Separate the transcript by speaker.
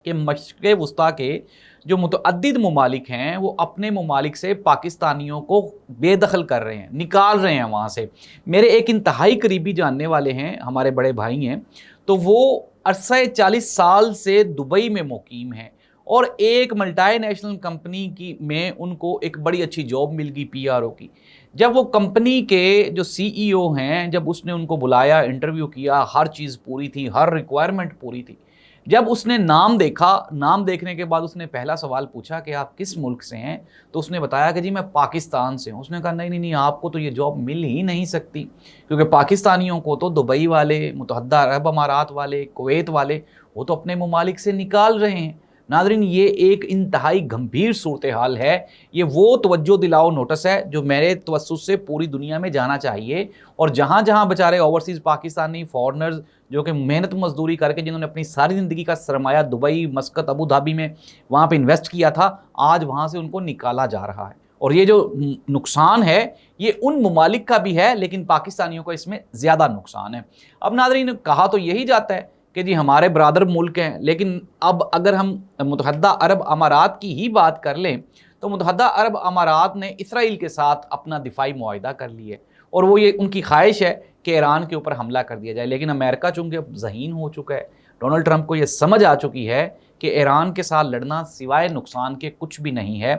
Speaker 1: کہ مشرق وسطیٰ کے جو متعدد ممالک ہیں وہ اپنے ممالک سے پاکستانیوں کو بے دخل کر رہے ہیں، نکال رہے ہیں وہاں سے۔ میرے ایک انتہائی قریبی جاننے والے ہیں، ہمارے بڑے بھائی ہیں، تو وہ عرصہ 40 سال سے دبئی میں مقیم ہیں، اور ایک ملٹی نیشنل کمپنی کی میں ان کو ایک بڑی اچھی جاب مل گئی پی آر او کی۔ جب وہ کمپنی کے جو سی ای او ہیں، جب اس نے ان کو بلایا، انٹرویو کیا، ہر چیز پوری تھی، ہر ریکوائرمنٹ پوری تھی، جب اس نے نام دیکھا، نام دیکھنے کے بعد اس نے پہلا سوال پوچھا کہ آپ کس ملک سے ہیں، تو اس نے بتایا کہ جی میں پاکستان سے ہوں۔ اس نے کہا نہیں نہیں نہیں، آپ کو تو یہ جاب مل ہی نہیں سکتی، کیونکہ پاکستانیوں کو تو دبئی والے، متحدہ عرب امارات والے، کویت والے، وہ تو اپنے ممالک سے نکال رہے ہیں۔ ناظرین، یہ ایک انتہائی گھمبیر صورتحال ہے۔ یہ وہ توجہ دلاؤ نوٹس ہے جو میرے توسط سے پوری دنیا میں جانا چاہیے، اور جہاں جہاں بیچارے اوورسیز پاکستانی فارنرز جو کہ محنت مزدوری کر کے، جنہوں نے اپنی ساری زندگی کا سرمایہ دبئی، مسقط، ابو دھابی میں وہاں پہ انویسٹ کیا تھا، آج وہاں سے ان کو نکالا جا رہا ہے۔ اور یہ جو نقصان ہے یہ ان ممالک کا بھی ہے، لیکن پاکستانیوں کا اس میں زیادہ نقصان ہے۔ اب ناظرین، کہا تو یہی جاتا ہے کہ جی ہمارے برادر ملک ہیں، لیکن اب اگر ہم متحدہ عرب امارات کی ہی بات کر لیں تو متحدہ عرب امارات نے اسرائیل کے ساتھ اپنا دفاعی معاہدہ کر لیا ہے، اور وہ یہ ان کی خواہش ہے کہ ایران کے اوپر حملہ کر دیا جائے، لیکن امریکہ چونکہ اب ذہین ہو چکا ہے، ڈونلڈ ٹرمپ کو یہ سمجھ آ چکی ہے کہ ایران کے ساتھ لڑنا سوائے نقصان کے کچھ بھی نہیں ہے۔